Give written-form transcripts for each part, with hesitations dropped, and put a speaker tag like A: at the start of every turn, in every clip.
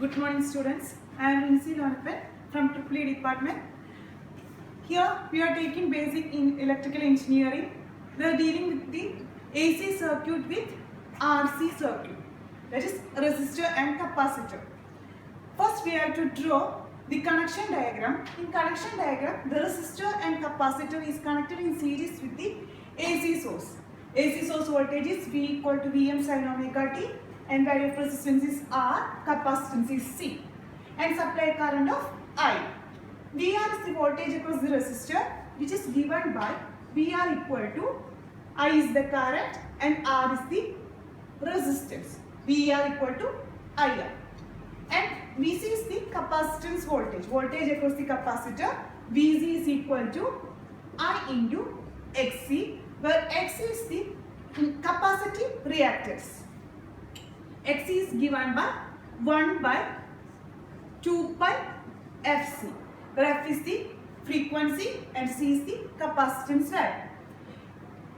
A: Good morning, students. I am Lindsay Lonapan from EEE department. Here we are taking basic in electrical engineering. We are dealing with the AC circuit with RC circuit, that is resistor and capacitor. First, we have to draw the connection diagram. In connection diagram, the resistor and capacitor is connected in series with the AC source. AC source voltage is V equal to Vm sin omega t, and value of resistance is R, capacitance is C, and supply current of I. VR is the voltage across the resistor, which is given by VR equal to I is the current and R is the resistance. VR equal to IR. And Vc is the capacitance voltage. Voltage across the capacitor. Vc is equal to I into Xc, where Xc is the capacitive reactance. Xc is given by 1 by 2 pi Fc, where F is the frequency and C is the capacitance value.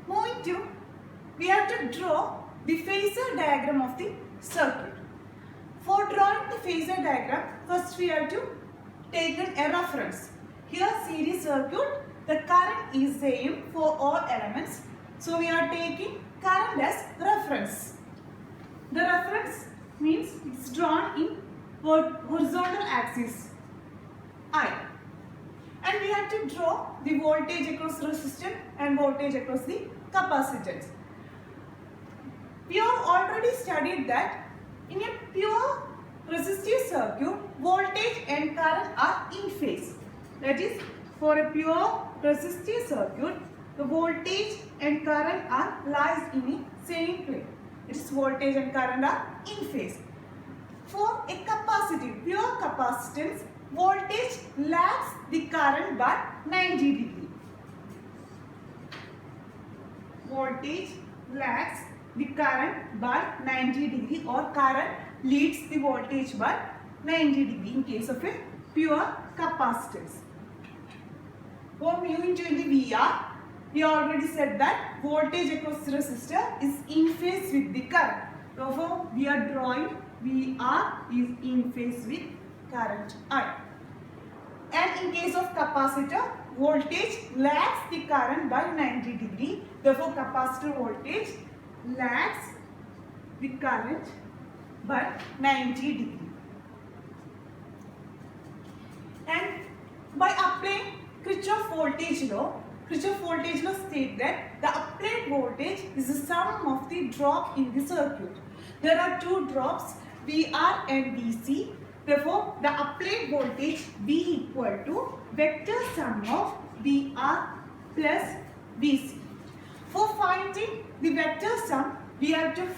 A: Moving to, we have to draw the phasor diagram of the circuit. For drawing the phasor diagram, first we have to take a reference. Here series circuit, the current is same for all elements. So we are taking current as reference. The reference means it's drawn in horizontal axis I. And we have to draw the voltage across resistor and voltage across the capacitance. We have already studied that in a pure resistive circuit, voltage and current are in phase. That is, for a pure resistive circuit, the voltage and current are lies in the same plane. It is voltage and current are in phase. For a capacitive, pure capacitance, voltage lags the current by 90 degree. Voltage lags the current by 90 degree, or current leads the voltage by 90 degree in case of a pure capacitance. For mu into the VR, we already said that voltage across the resistor is in phase with the current. Therefore, we are drawing VR is in phase with current I. And in case of capacitor, voltage lags the current by 90 degree. Therefore, capacitor voltage lags the current by 90 degree. And by applying Kirchhoff voltage law states that the applied voltage is the sum of the drop in the circuit. There are two drops, VR and VC. Therefore, the applied voltage V equal to vector sum of VR plus VC. For finding the vector sum, we have to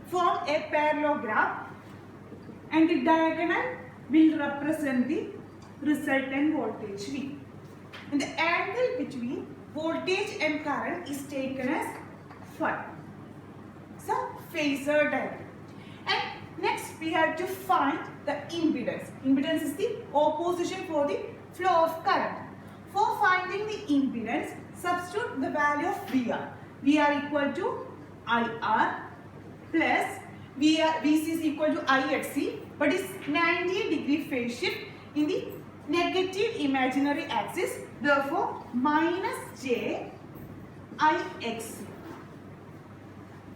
A: form a parallelogram, and the diagonal will represent the resultant voltage V. And the angle between voltage and current is taken as phi. So, phasor diagram. And next we have to find the impedance. Impedance is the opposition for the flow of current. For finding the impedance, substitute the value of VR. VR equal to IR plus VC is equal to IXC, but is 90 degree phase shift in the negative imaginary axis. Therefore, minus J IXC.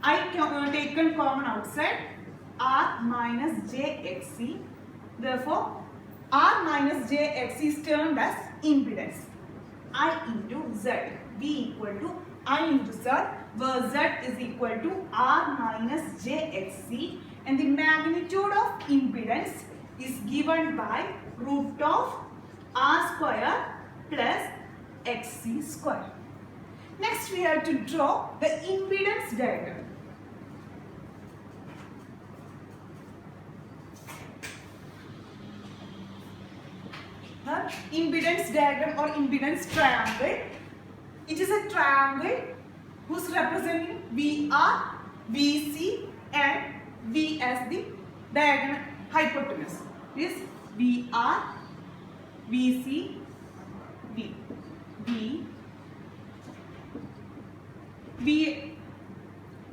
A: I taken common outside, R minus JXC. Therefore, R minus JXC is termed as impedance. I into Z. V equal to I into Z, where Z is equal to R minus JXC, and the magnitude of impedance is given by root of R square plus XC square. Next, we have to draw the impedance diagram. Impedance diagram or impedance triangle. It is a triangle whose representing VR, VC and V as the diagonal hypotenuse. This VR, VC, V.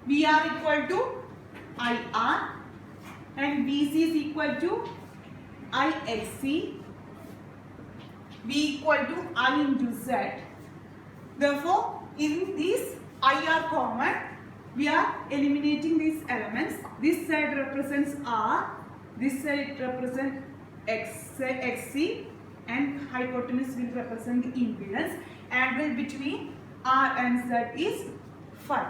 A: VR equal to IR and VC is equal to IXC, V equal to I into Z. Therefore, in these I are common, we are eliminating these elements. This side represents R, this side represents XC, and hypotenuse will represent the impedance. Angle between R and Z is 5.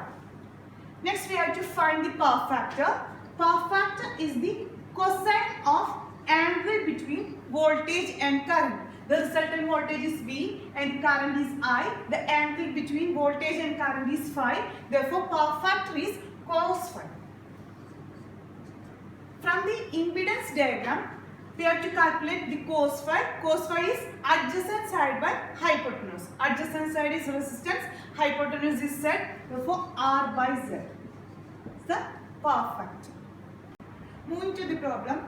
A: Next, we have to find the power factor. Power factor is the cosine of angle between voltage and current. The resultant voltage is V and current is I. The angle between voltage and current is phi. Therefore, power factor is cos phi. From the impedance diagram, we have to calculate the cos phi. Cos phi is adjacent side by hypotenuse. Adjacent side is resistance, hypotenuse is Z. Therefore, R by Z is the power factor. Moving to the problem.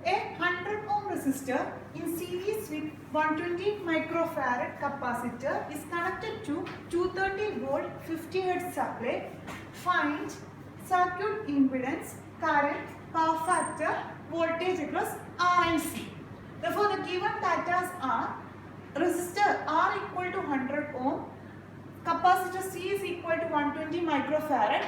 A: A 100 ohm resistor in series with 120 microfarad capacitor is connected to 230 volt 50 Hz supply. Find circuit impedance, current, power factor, voltage across R and C. Therefore, the given data are resistor R equal to 100 ohm, capacitor C is equal to 120 microfarad,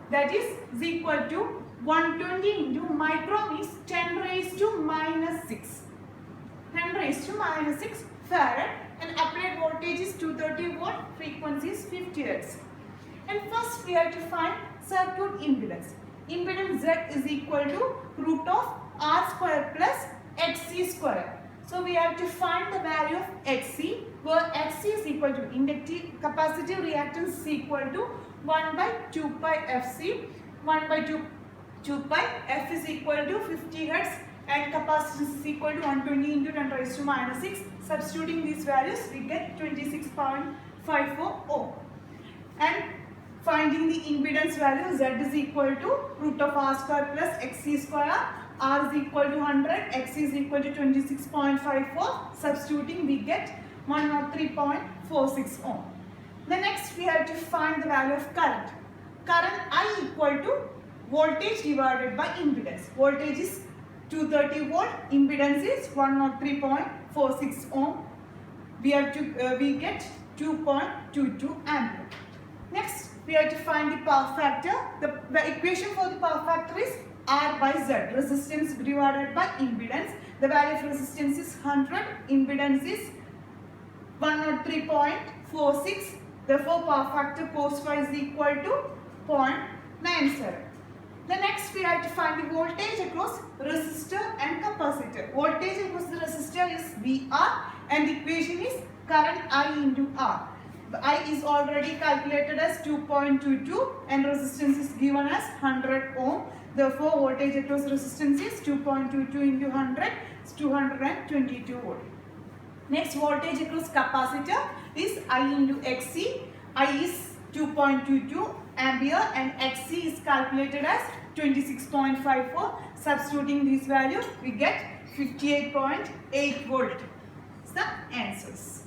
A: that is equal to 120 into micro means 10 raised to minus 6. 10 raised to minus 6 farad, and applied voltage is 230 volt, frequency is 50 Hz. And first we have to find circuit impedance. Impedance Z is equal to root of R square plus XC square. So we have to find the value of XC, where XC is equal to inductive capacitive reactance is equal to 1 by 2 pi FC. 1 by 2 pi, F is equal to 50 Hz and capacitance is equal to 120 into 10 raised to minus 6. Substituting these values, we get 26.54 ohm. And finding the impedance value, Z is equal to root of R square plus XC square. R is equal to 100, XC is equal to 26.54. Substituting, we get 103.46 ohm. The next, we have to find the value of current. Current I equal to voltage divided by impedance. Voltage is 230 volt, impedance is 103.46 ohm. We get 2.22 ampere. Next, we have to find the power factor. The equation for the power factor is R by Z, resistance divided by impedance. The value of resistance is 100, impedance is 103.46. Therefore, power factor cos phi is equal to 0.97. The next, we have to find the voltage across resistor and capacitor. Voltage across the resistor is VR and the equation is current I into R. The I is already calculated as 2.22 and resistance is given as 100 ohm. Therefore, voltage across resistance is 2.22 into 100 is 222 volt. Next, voltage across capacitor is I into XC. I is 2.22 ampere and XC is calculated as 26.54. Substituting these values, we get 58.8 volt. That's the answers.